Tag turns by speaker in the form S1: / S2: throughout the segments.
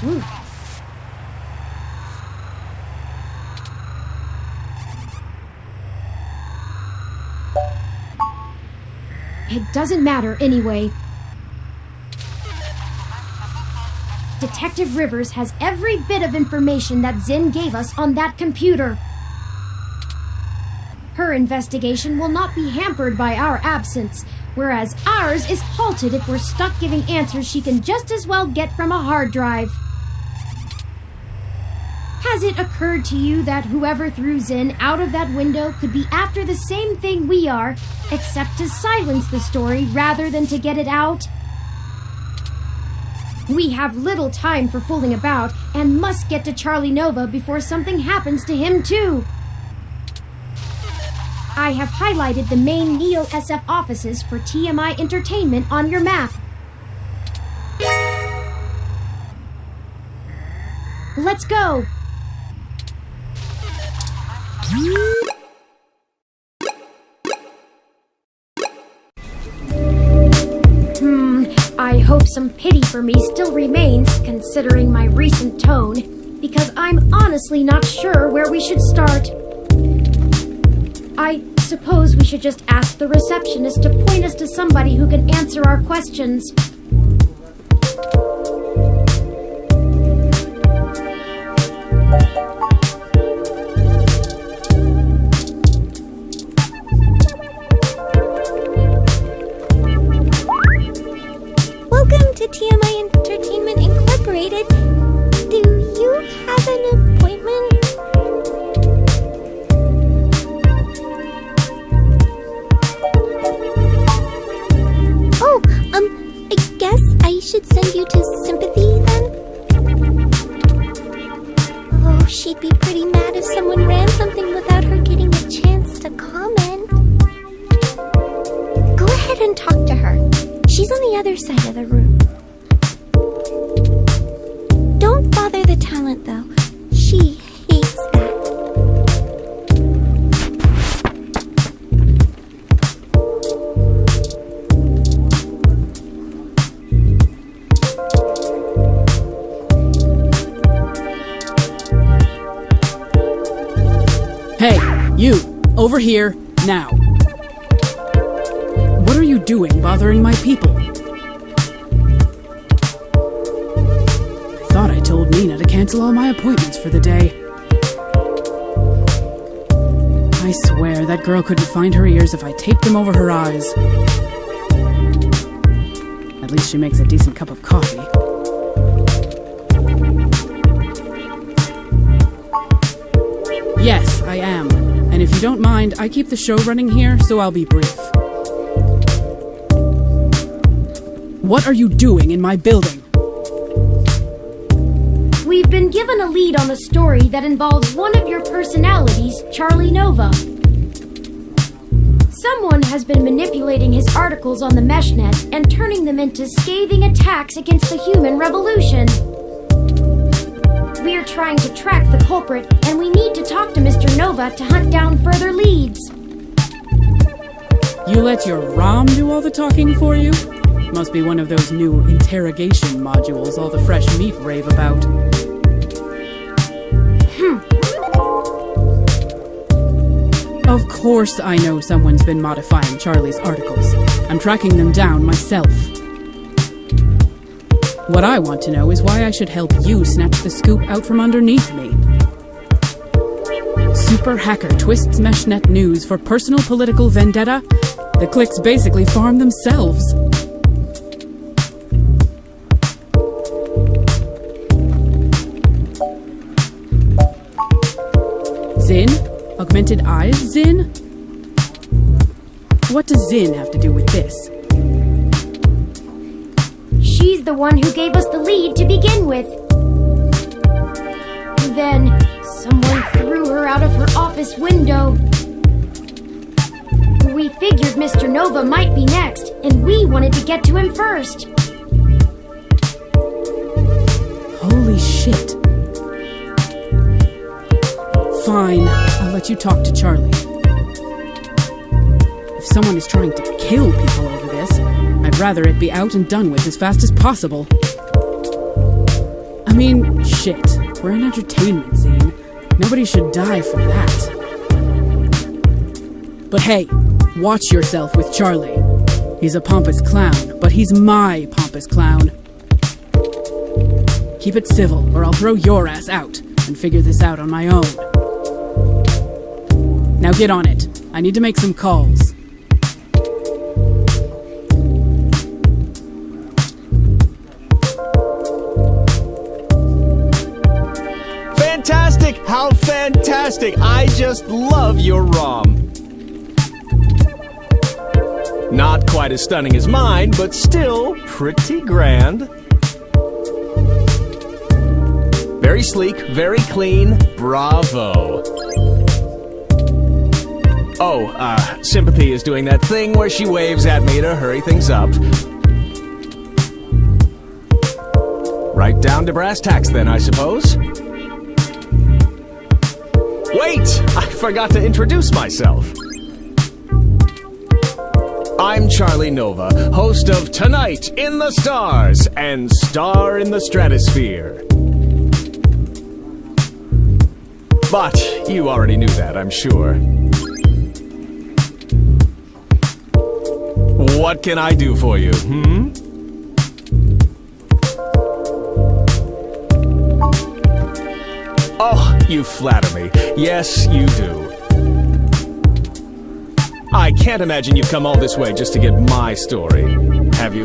S1: Ooh. It doesn't matter anyway. Detective Rivers has every bit of information that Zin gave us on that computer. Her investigation will not be hampered by our absence, whereas ours is halted if we're stuck giving answers she can just as well get from a hard drive. Has it occurred to you that whoever threw Zin out of that window could be after the same thing we are, except to silence the story rather than to get it out? We have little time for fooling about and must get to Charlie Nova before something happens to him too. I have highlighted the main Neo-SF offices for TMI Entertainment on your map. Let's go! I hope some pity for me still remains, considering my recent tone, because I'm honestly not sure where we should start. I suppose we should just ask the receptionist to point us to somebody who can answer our questions.
S2: Welcome to TMI Entertainment Incorporated. Do you have an appointment? Oh, I guess I should send you to Sympathy then? Oh, she'd be pretty mad if someone ran something without her getting a chance to comment. Go ahead and talk to her. She's on the other side of the room. Don't bother the talent, though. She hates that.
S3: Hey, you! Over here, now! What are you doing bothering my people? I thought I told Nina to cancel all my appointments for the day. I swear that girl couldn't find her ears if I taped them over her eyes. At least she makes a decent cup of coffee. Yes, I am. And if you don't mind, I keep the show running here, so I'll be brief. What are you doing in my building?
S1: We've been given a lead on a story that involves one of your personalities, Charlie Nova. Someone has been manipulating his articles on the meshnet and turning them into scathing attacks against the human revolution. We're trying to track the culprit, and we need to talk to Mr. Nova to hunt down further leads.
S3: You let your ROM do all the talking for you? Must be one of those new interrogation modules all the fresh meat rave about. Of course I know someone's been modifying Charlie's articles. I'm tracking them down myself. What I want to know is why I should help you snatch the scoop out from underneath me. Super hacker twists meshnet news for personal political vendetta? The clicks basically farm themselves. Zin? Augmented eyes, Zin? What does Zin have to do with this?
S1: She's the one who gave us the lead to begin with. Then, someone threw her out of her office window. We figured Mr. Nova might be next, and we wanted to get to him first.
S3: Holy shit. Fine, I'll let you talk to Charlie. If someone is trying to kill people over this, I'd rather it be out and done with as fast as possible. mean, shit. We're an entertainment scene. Nobody should die for that. But hey, watch yourself with Charlie. He's a pompous clown, but he's my pompous clown. Keep it civil, or I'll throw your ass out and figure this out on my own. Now get on it. I need to make some calls.
S4: Fantastic! How fantastic! I just love your ROM. Not quite as stunning as mine, but still pretty grand. Very sleek, very clean. Bravo. Oh, Sympathy is doing that thing where she waves at me to hurry things up. Right down to brass tacks then, I suppose. Wait! I forgot to introduce myself. I'm Charlie Nova, host of Tonight in the Stars and Star in the Stratosphere. But you already knew that, I'm sure. What can I do for you, Oh, you flatter me. Yes, you do. I can't imagine you've come all this way just to get my story, have you?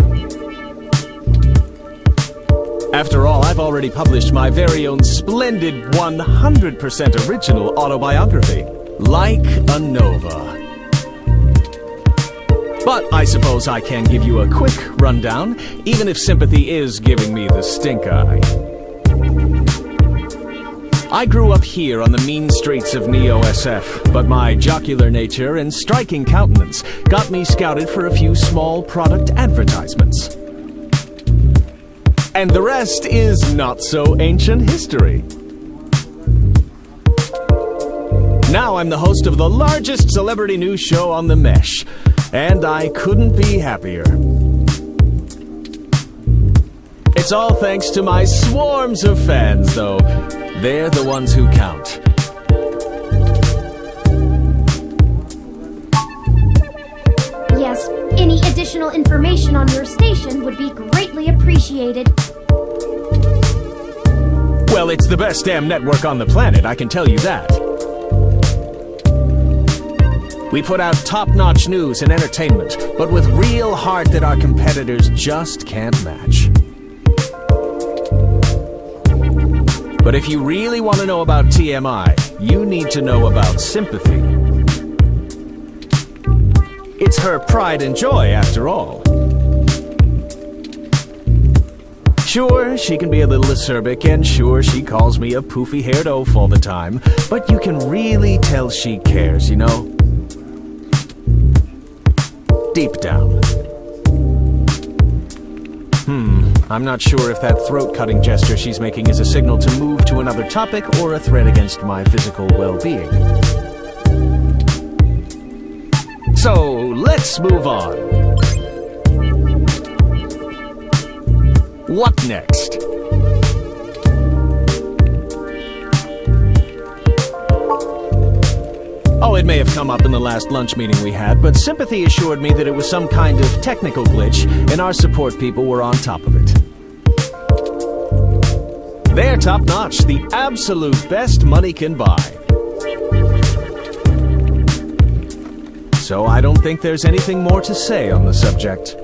S4: After all, I've already published my very own splendid 100% original autobiography, Like a Nova. But I suppose I can give you a quick rundown, even if Sympathy is giving me the stink eye. I grew up here on the mean streets of Neo-SF, but my jocular nature and striking countenance got me scouted for a few small product advertisements. And the rest is not so ancient history. Now I'm the host of the largest celebrity news show on the mesh, and I couldn't be happier. It's all thanks to my swarms of fans, though. They're the ones who count.
S1: Yes, any additional information on your station would be greatly appreciated.
S4: Well, it's the best damn network on the planet, I can tell you that. We put out top-notch news and entertainment, but with real heart that our competitors just can't match. But if you really want to know about TMI, you need to know about Sympathy. It's her pride and joy, after all. Sure, she can be a little acerbic, and sure, she calls me a poofy-haired oaf all the time, but you can really tell she cares, you know? Deep down. I'm not sure if that throat-cutting gesture she's making is a signal to move to another topic or a threat against my physical well-being. So, let's move on. What next? Oh, it may have come up in the last lunch meeting we had, but Sympathy assured me that it was some kind of technical glitch, and our support people were on top of it. They're top-notch, the absolute best money can buy. So I don't think there's anything more to say on the subject.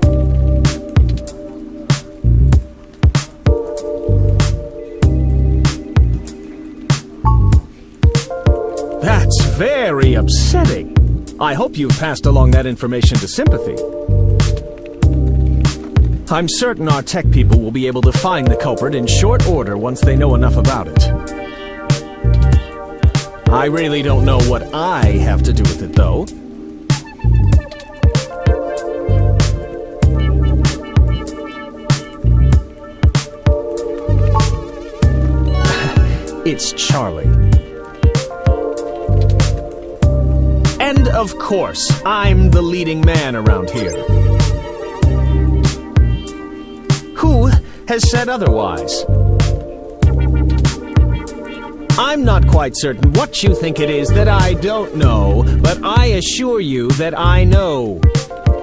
S4: That's very upsetting. I hope you've passed along that information to Sympathy. I'm certain our tech people will be able to find the culprit in short order once they know enough about it. I really don't know what I have to do with it, though. It's Charlie. And of course, I'm the leading man around here. Who has said otherwise? I'm not quite certain what you think it is that I don't know, but I assure you that I know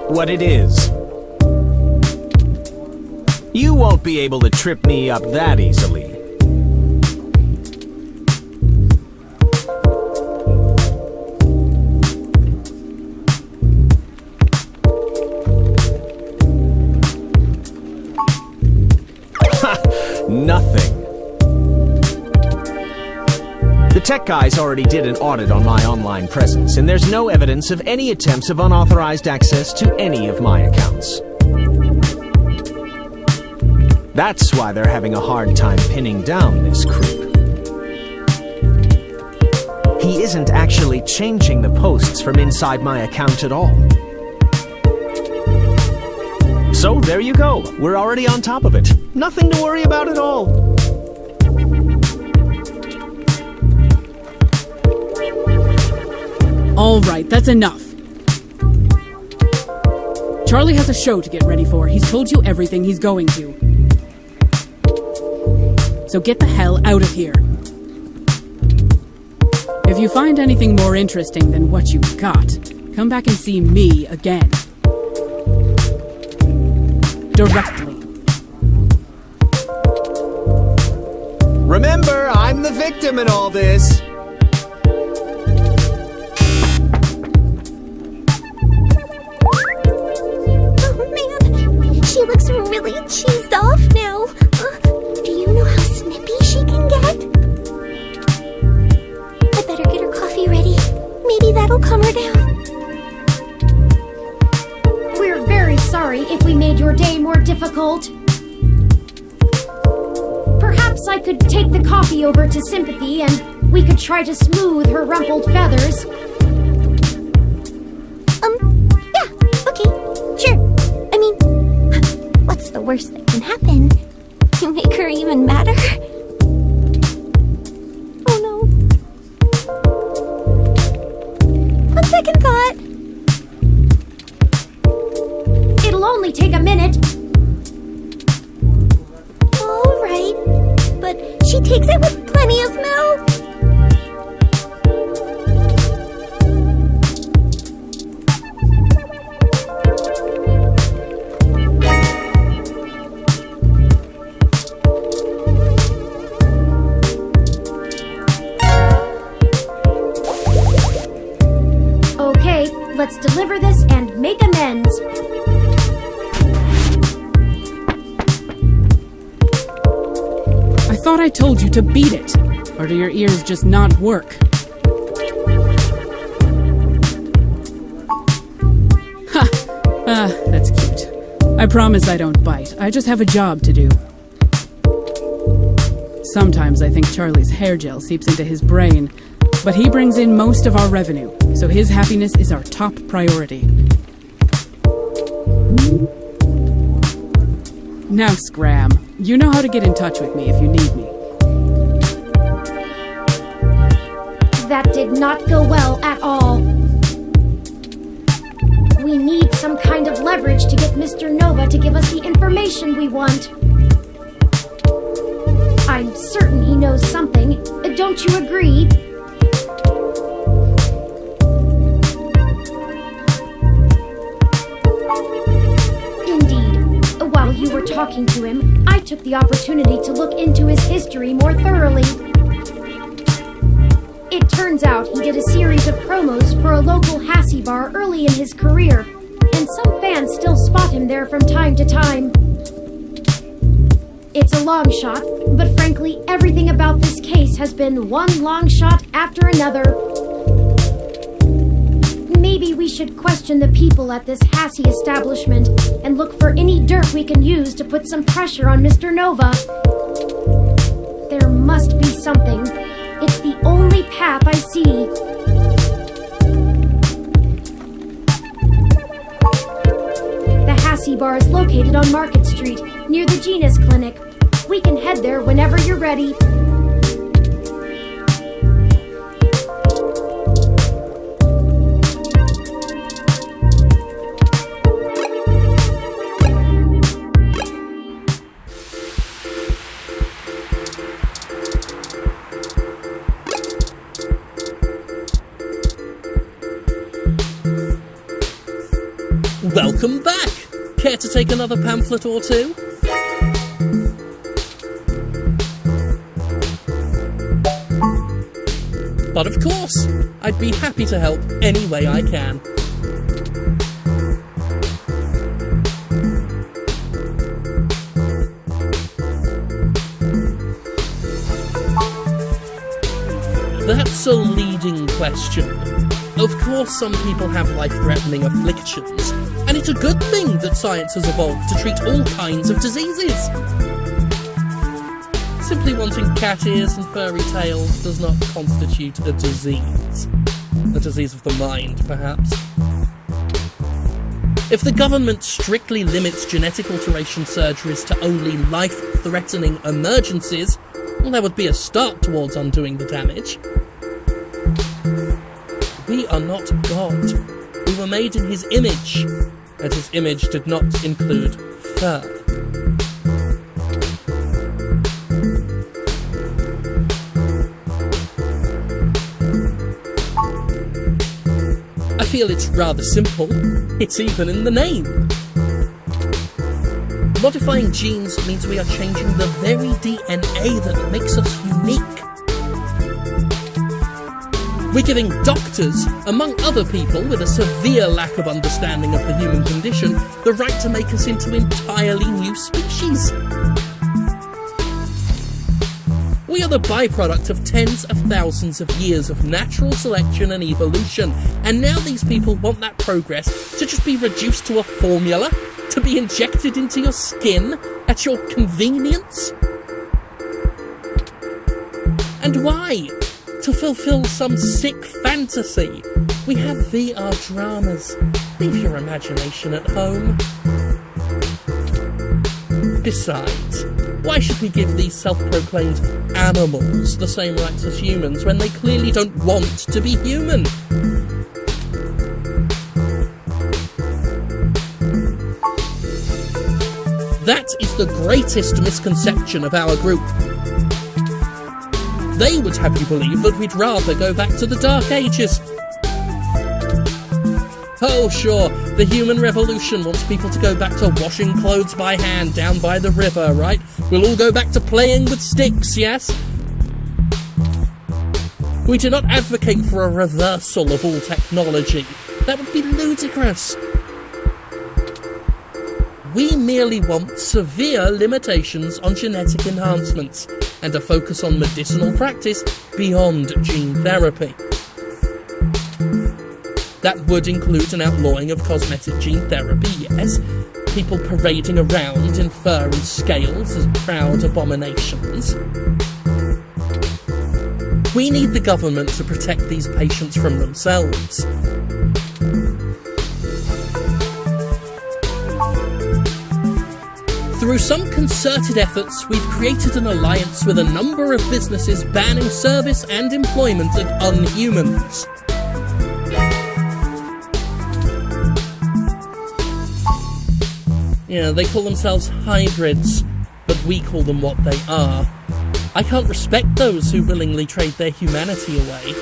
S4: what it is. You won't be able to trip me up that easily. Nothing. The tech guys already did an audit on my online presence, and there's no evidence of any attempts of unauthorized access to any of my accounts. That's why they're having a hard time pinning down this creep. He isn't actually changing the posts from inside my account at all. So there you go. We're already on top of it. Nothing to worry about at all.
S3: All right, that's enough. Charlie has a show to get ready for. He's told you everything he's going to. So get the hell out of here. If you find anything more interesting than what you got, come back and see me again. Directly.
S4: Remember, I'm the victim in all this.
S2: Oh man, she looks really cheesed off now. Do you know how snippy she can get? I better get her coffee ready. Maybe that'll calm her down.
S1: We're very sorry if we made your day more difficult. Perhaps I could take the coffee over to Sympathy and we could try to smooth her rumpled feathers.
S2: Yeah, okay, sure. I mean, what's the worst that can happen? You make her even madder? Oh no. On second thought.
S1: It'll only take a minute.
S2: All right, but she takes it with plenty of milk.
S1: Okay, let's deliver this and make amends.
S3: I thought I told you to beat it. Or do your ears just not work? Ha! That's cute. I promise I don't bite. I just have a job to do. Sometimes I think Charlie's hair gel seeps into his brain, but he brings in most of our revenue, so his happiness is our top priority. Now, Scram, you know how to get in touch with me if you need me.
S1: That did not go well at all. We need some kind of leverage to get Mr. Nova to give us the information we want. I'm certain he knows something. Don't you agree? Indeed. While you were talking to him, I took the opportunity to look into his history more thoroughly. It turns out he did a series of promos for a local Hassie bar early in his career, and some fans still spot him there from time to time. It's a long shot, but frankly, everything about this case has been one long shot after another. Maybe we should question the people at this Hassie establishment and look for any dirt we can use to put some pressure on Mr. Nova. There must be something. It's the only path I see. The Hassie bar is located on Market Street, near the Genus Clinic. We can head there whenever you're ready.
S5: Welcome back! Care to take another pamphlet or two? But of course, I'd be happy to help any way I can. That's a leading question. Of course, some people have life-threatening afflictions, and it's a good thing that science has evolved to treat all kinds of diseases. Simply wanting cat ears and furry tails does not constitute a disease. A disease of the mind, perhaps. If the government strictly limits genetic alteration surgeries to only life-threatening emergencies, well, that would be a start towards undoing the damage. We are not God. We were made in his image, and his image did not include fur. I feel it's rather simple. It's even in the name. Modifying genes means we are changing the very DNA that makes us unique. We're giving doctors, among other people with a severe lack of understanding of the human condition, the right to make us into entirely new species. We are the byproduct of tens of thousands of years of natural selection and evolution, and now these people want that progress to just be reduced to a formula, to be injected into your skin at your convenience? And why? To fulfill some sick fantasy. We have VR dramas. Leave your imagination at home. Besides, why should we give these self-proclaimed animals the same rights as humans when they clearly don't want to be human? That is the greatest misconception of our group. They would have you believe that we'd rather go back to the Dark Ages. Oh sure, the human revolution wants people to go back to washing clothes by hand down by the river, right? We'll all go back to playing with sticks, yes? We do not advocate for a reversal of all technology. That would be ludicrous. We merely want severe limitations on genetic enhancements and a focus on medicinal practice beyond gene therapy. That would include an outlawing of cosmetic gene therapy, yes, people parading around in fur and scales as proud abominations. We need the government to protect these patients from themselves. Through some concerted efforts, we've created an alliance with a number of businesses banning service and employment of unhumans. Yeah, they call themselves hybrids, but we call them what they are. I can't respect those who willingly trade their humanity away.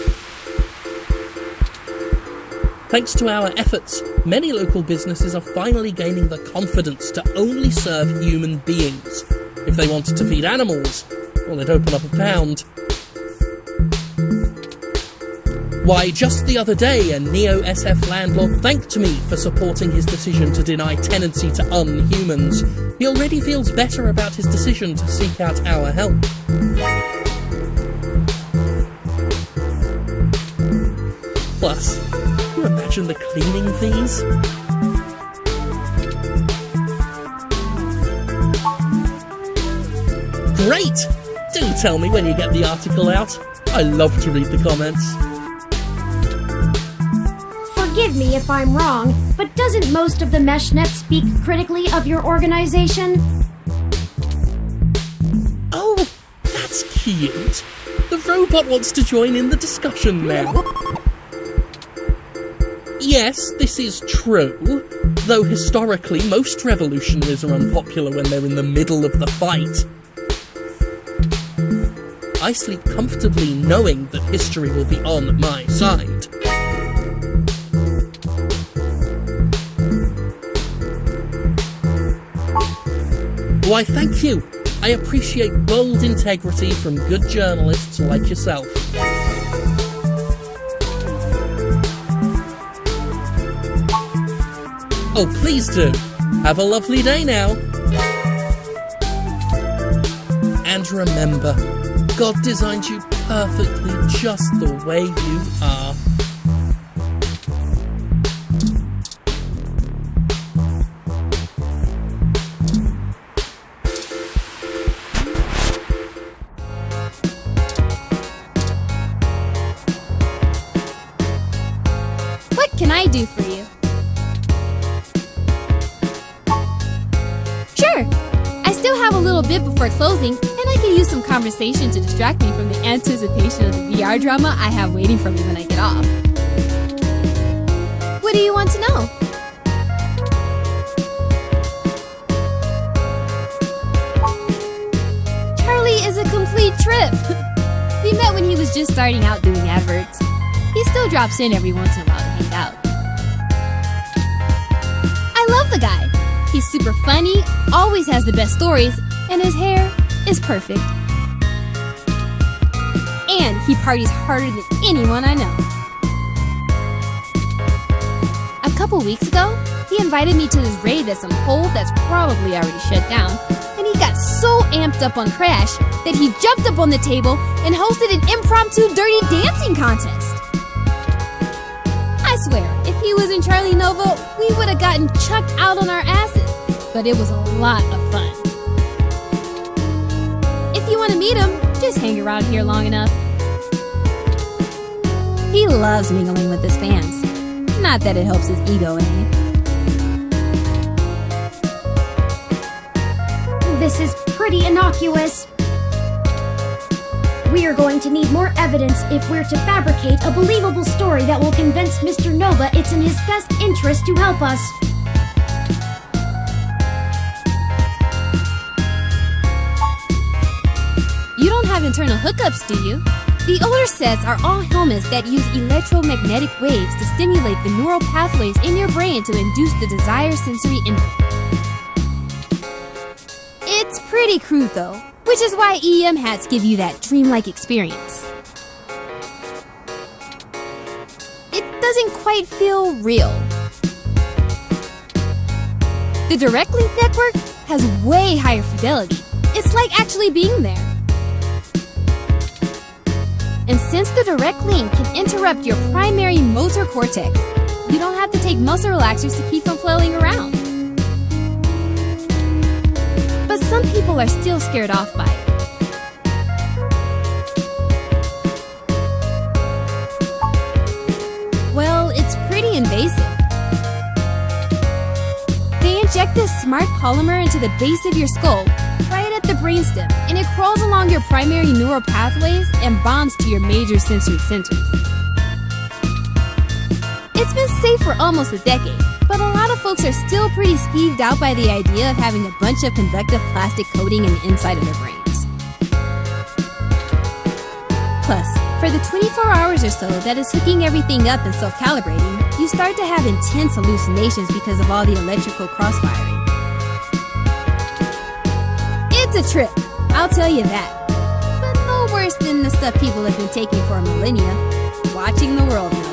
S5: Thanks to our efforts, many local businesses are finally gaining the confidence to only serve human beings. If they wanted to feed animals, well, they'd open up a pound. Why, just the other day, a neo-SF landlord thanked me for supporting his decision to deny tenancy to unhumans. He already feels better about his decision to seek out our help. Plus, can you imagine the cleaning fees? Great! Do tell me when you get the article out. I love to read the comments.
S1: Forgive me if I'm wrong, but doesn't most of the meshnet speak critically of your organization?
S5: Oh, that's cute. The robot wants to join in the discussion now. Yes, this is true, though historically most revolutionaries are unpopular when they're in the middle of the fight. I sleep comfortably knowing that history will be on my side. Why, thank you. I appreciate bold integrity from good journalists like yourself. Oh, please do. Have a lovely day now. And remember, God designed you perfectly just the way you are.
S6: What can I do for you? Sure. I still have a little bit before closing, and I could use some conversation to distract me from the anticipation of the VR drama I have waiting for me when I get off. What do you want to know? Charlie is a complete trip. We met when he was just starting out doing adverts. He still drops in every once in a while to hang out. I love the guy. He's super funny, always has the best stories, and his hair is perfect. And he parties harder than anyone I know. A couple weeks ago, he invited me to his rave at some pole that's probably already shut down, and he got so amped up on Crash that he jumped up on the table and hosted an impromptu dirty dancing contest. I swear, if he was in Charlie Nova, we would have gotten chucked out on our asses. But it was a lot of fun. If you want to meet him, just hang around here long enough. He loves mingling with his fans. Not that it helps his ego any.
S1: This is pretty innocuous. We are going to need more evidence if we're to fabricate a believable story that will convince Mr. Nova it's in his best interest to help us.
S6: You don't have internal hookups, do you? The older sets are all helmets that use electromagnetic waves to stimulate the neural pathways in your brain to induce the desired sensory input. It's pretty crude though, which is why EM hats give you that dreamlike experience. It doesn't quite feel real. The Direct Link network has way higher fidelity. It's like actually being there. And since the direct link can interrupt your primary motor cortex, you don't have to take muscle relaxers to keep from flailing around. But some people are still scared off by it. Well, it's pretty invasive. They inject this smart polymer into the base of your skull, right at the brainstem, and it crawls along your primary neural pathways and bonds to your major sensory centers. It's been safe for almost a decade, but a lot of folks are still pretty skeeved out by the idea of having a bunch of conductive plastic coating in the inside of their brains. Plus, for the 24 hours or so that is hooking everything up and self-calibrating, you start to have intense hallucinations because of all the electrical crossfiring. It's a trip, I'll tell you that. But no worse than the stuff people have been taking for a millennia, watching the world melt.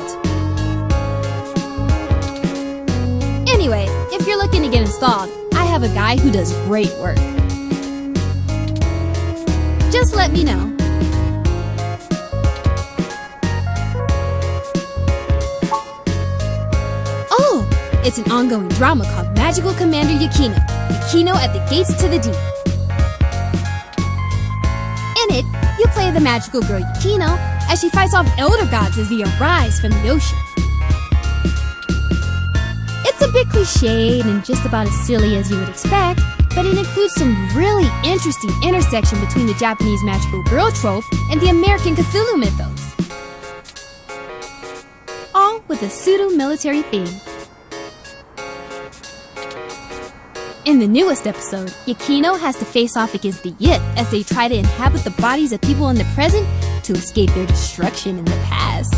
S6: Anyway, if you're looking to get installed, I have a guy who does great work. Just let me know. Oh, it's an ongoing drama called Magical Commander Yukino. Yukino at the Gates to the Deep. In it, you play the magical girl Yukino as she fights off elder gods as they arise from the ocean. It's a bit cliched and just about as silly as you would expect, but it includes some really interesting intersection between the Japanese magical girl trope and the American Cthulhu mythos. All with a pseudo-military theme. In the newest episode, Yukino has to face off against the Yith as they try to inhabit the bodies of people in the present to escape their destruction in the past.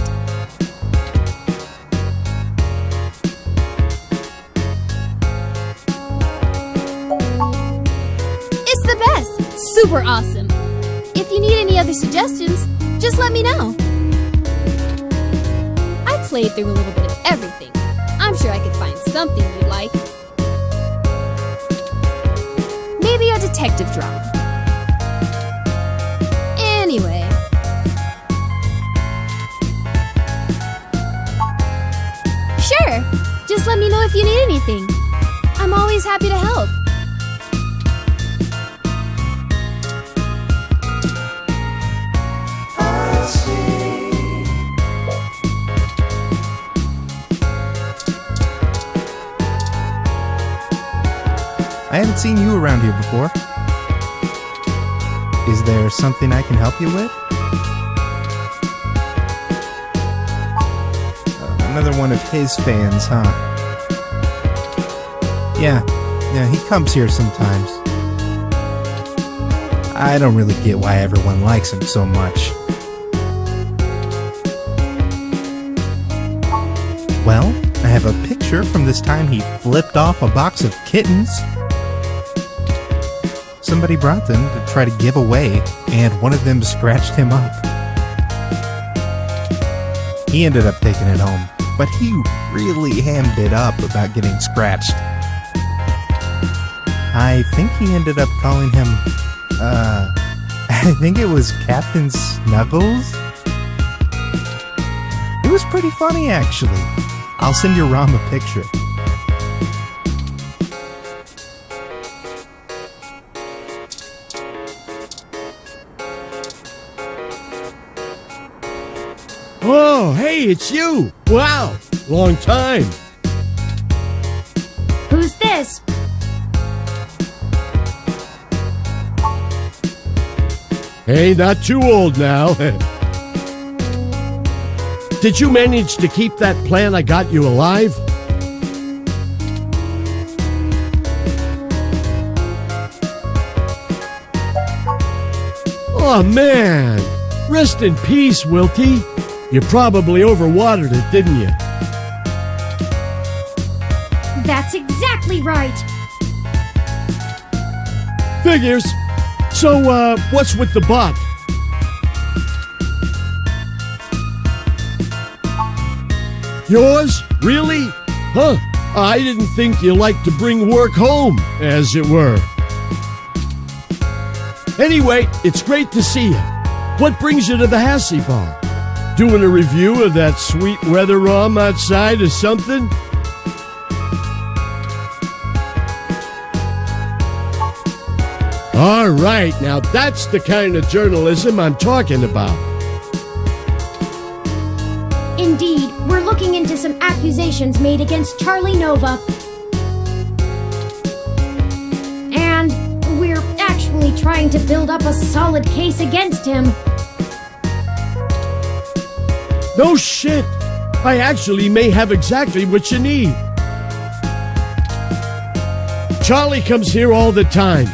S6: super awesome. If you need any other suggestions, just let me know. I played through a little bit of everything. I'm sure I could find something you'd like. Maybe a detective drama. Anyway. Sure, just let me know if you need anything. I'm always happy to help.
S7: I haven't seen you around here before. Is there something I can help you with? Another one of his fans, huh? Yeah, he comes here sometimes. I don't really get why everyone likes him so much. Well, I have a picture from this time he flipped off a box of kittens. Somebody brought them to try to give away, and one of them scratched him up. He ended up taking it home, but he really hammed it up about getting scratched. I think he ended up calling him, I think it was Captain Snuggles? It was pretty funny, actually. I'll send your Rom a picture.
S8: Oh, hey, it's you! Wow, long time.
S1: Who's this?
S8: Hey, not too old now. Did you manage to keep that plan I got you alive? Oh, man! Rest in peace, Wilty. You probably overwatered it, didn't you?
S1: That's exactly right.
S8: Figures. So, what's with the bot? Yours? Really? Huh. I didn't think you liked to bring work home, as it were. Anyway, it's great to see you. What brings you to the Hassie Bar? Doing a review of that sweet weather ROM outside or something? All right, now that's the kind of journalism I'm talking about.
S1: Indeed, we're looking into some accusations made against Charlie Nova. And we're actually trying to build up a solid case against him.
S8: No shit! I actually may have exactly what you need. Charlie comes here all the time.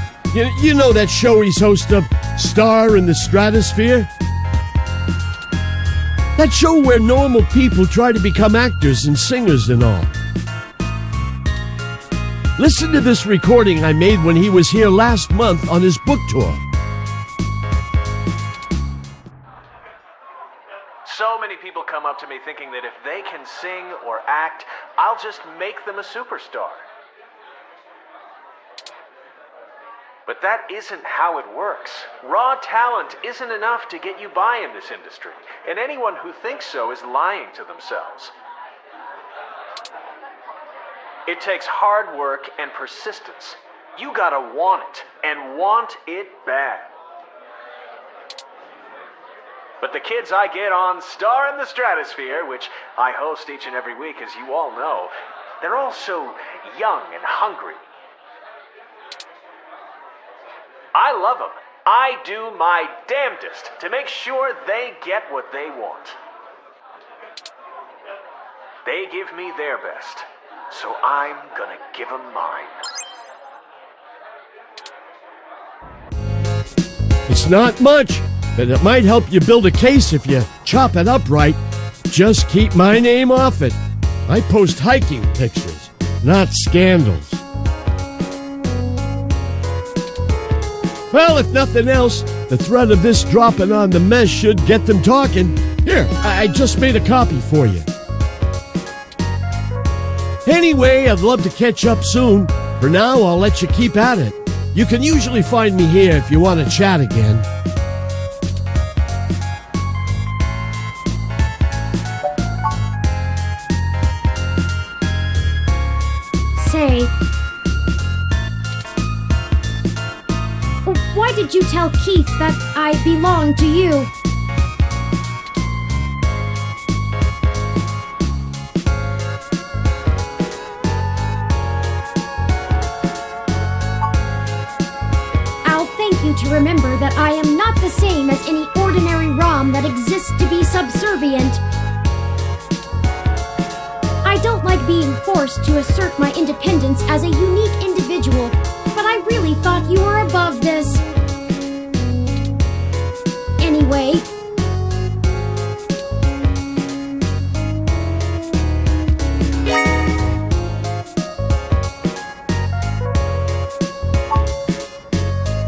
S8: You know that show he's host of, Star in the Stratosphere? That show where normal people try to become actors and singers and all. Listen to this recording I made when he was here last month on his book tour.
S4: So many people come up to me thinking that if they can sing or act, I'll just make them a superstar. But that isn't how it works. Raw talent isn't enough to get you by in this industry, and anyone who thinks so is lying to themselves. It takes hard work and persistence. You gotta want it, and want it bad. But the kids I get on Star in the Stratosphere, which I host each and every week, as you all know, they're all so young and hungry. I love them. I do my damnedest to make sure they get what they want. They give me their best, so I'm gonna give them mine.
S8: It's not much, but it might help you build a case if you chop it up right. Just keep my name off it. I post hiking pictures, not scandals. Well, if nothing else, the threat of this dropping on the mess should get them talking. Here, I just made a copy for you. Anyway, I'd love to catch up soon. For now, I'll let you keep at it. You can usually find me here if you want to chat again.
S1: Say, why did you tell Keith that I belong to you? I'll thank you to remember that I am not the same as any ordinary ROM that exists to be subservient. I don't like being forced to assert my independence as a unique individual, but I really thought you were above this. Anyway,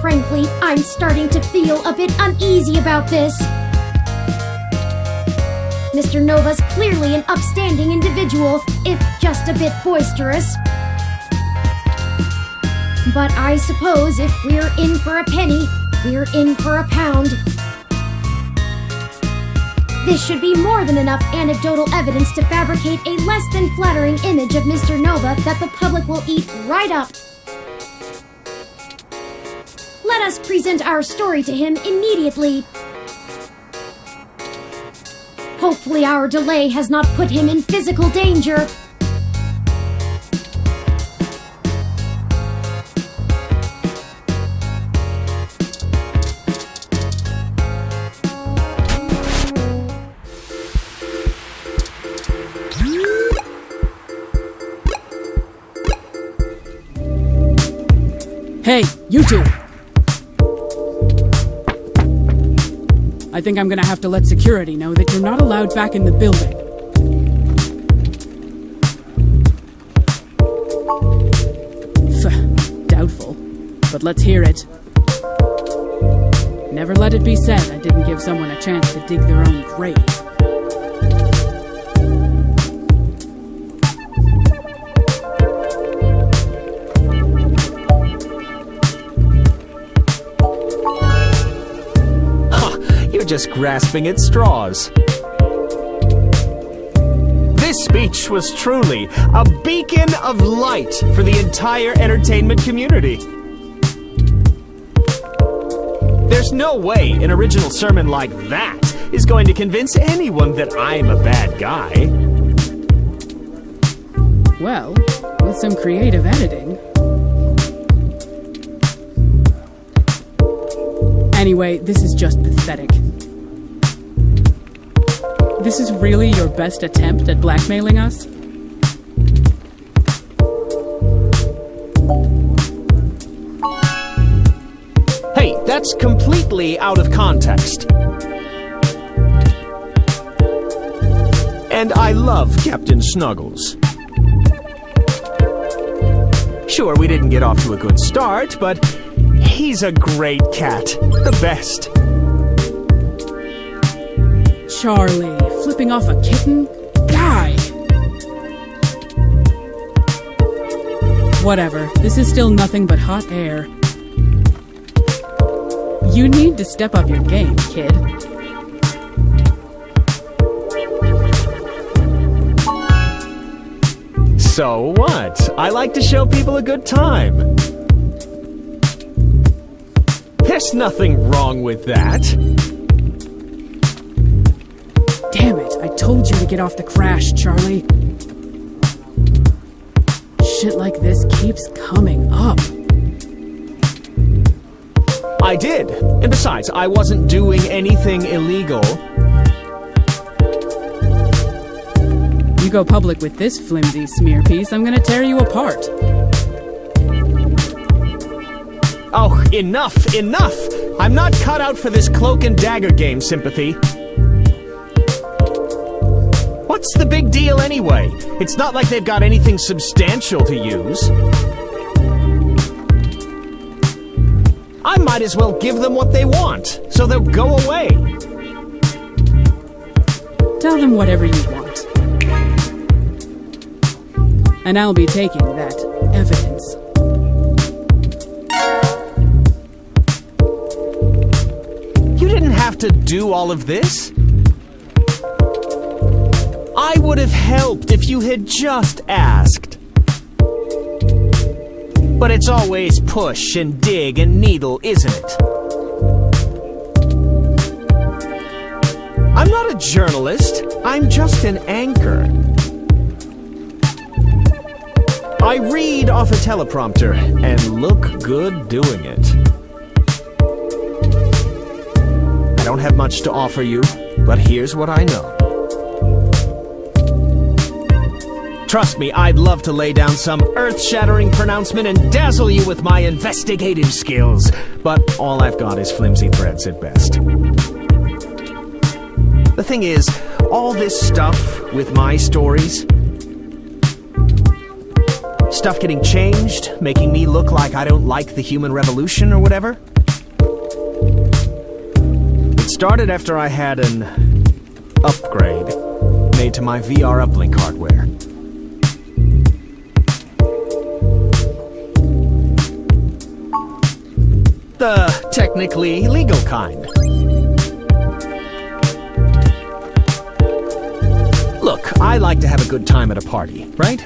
S1: frankly, I'm starting to feel a bit uneasy about this. Mr. Nova's clearly an upstanding individual, if just a bit boisterous. But I suppose if we're in for a penny, we're in for a pound. This should be more than enough anecdotal evidence to fabricate a less than flattering image of Mr. Nova that the public will eat right up. Let us present our story to him immediately. Hopefully our delay has not put him in physical danger.
S3: Hey, you two! I think I'm gonna have to let security know that you're not allowed back in the building. Doubtful, but let's hear it. Never let it be said I didn't give someone a chance to dig their own grave.
S4: Just grasping at straws. This speech was truly a beacon of light for the entire entertainment community. There's no way an original sermon like that is going to convince anyone that I'm a bad guy.
S3: Well, with some creative editing. Anyway, this is just pathetic. This is really your best attempt at blackmailing us?
S4: Hey, that's completely out of context. And I love Captain Snuggles. Sure, we didn't get off to a good start, but he's a great cat. The best.
S3: Charlie, flipping off a kitten? Guy! Whatever, this is still nothing but hot air. You need to step up your game, kid.
S4: So what? I like to show people a good time. There's nothing wrong with that.
S3: Damn it, I told you to get off the crash, Charlie. Shit like this keeps coming up.
S4: I did. And besides, I wasn't doing anything illegal.
S3: You go public with this flimsy smear piece, I'm gonna tear you apart.
S4: Oh, enough, enough! I'm not cut out for this cloak and dagger game, Sympathy. What's the big deal anyway? It's not like they've got anything substantial to use. I might as well give them what they want, so they'll go away.
S3: Tell them whatever you want. And I'll be taking that evidence.
S4: You didn't have to do all of this. I would have helped if you had just asked. But it's always push and dig and needle, isn't it? I'm not a journalist. I'm just an anchor. I read off a teleprompter and look good doing it. I don't have much to offer you, but here's what I know. Trust me, I'd love to lay down some earth-shattering pronouncement and dazzle you with my investigative skills, but all I've got is flimsy threads at best. The thing is, all this stuff with my stories, stuff getting changed, making me look like I don't like the human revolution or whatever, it started after I had an upgrade made to my VR uplink hardware. The technically legal kind. Look, I like to have a good time at a party, right?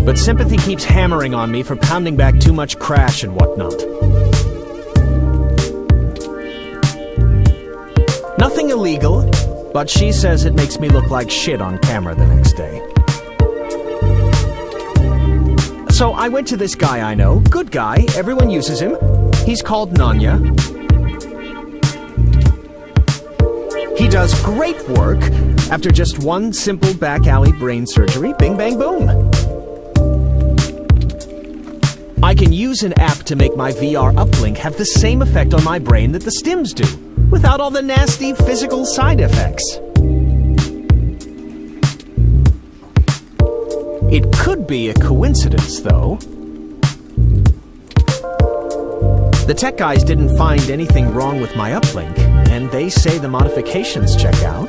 S4: But sympathy keeps hammering on me for pounding back too much crash and whatnot. Nothing illegal, but she says it makes me look like shit on camera the next day. So I went to this guy I know, good guy, everyone uses him. He's called Nanya. He does great work after just one simple back alley brain surgery, bing bang boom. I can use an app to make my VR uplink have the same effect on my brain that the stims do, without all the nasty physical side effects. It could be a coincidence, though. The tech guys didn't find anything wrong with my uplink, and they say the modifications check out.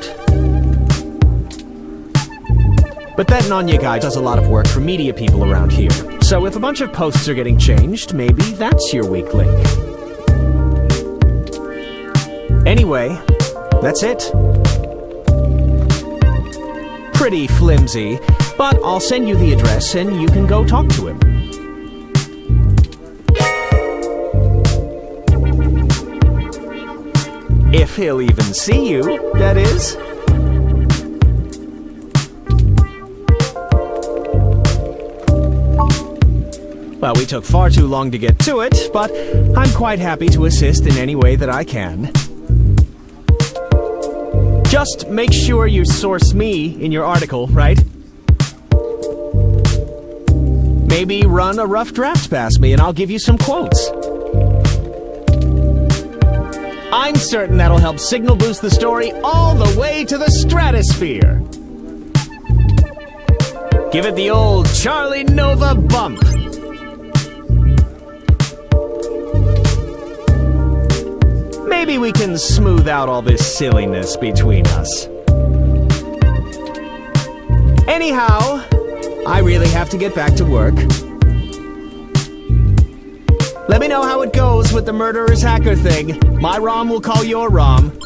S4: But that Nanya guy does a lot of work for media people around here, so if a bunch of posts are getting changed, maybe that's your weak link. Anyway, that's it. Pretty flimsy, but I'll send you the address and you can go talk to him. If he'll even see you, that is. Well, we took far too long to get to it, but I'm quite happy to assist in any way that I can. Just make sure you source me in your article, right? Maybe run a rough draft past me and I'll give you some quotes. I'm certain that'll help signal boost the story all the way to the stratosphere. Give it the old Charlie Nova bump. Maybe we can smooth out all this silliness between us. Anyhow, I really have to get back to work. Let me know how it goes with the murderer's hacker thing. My ROM will call your ROM.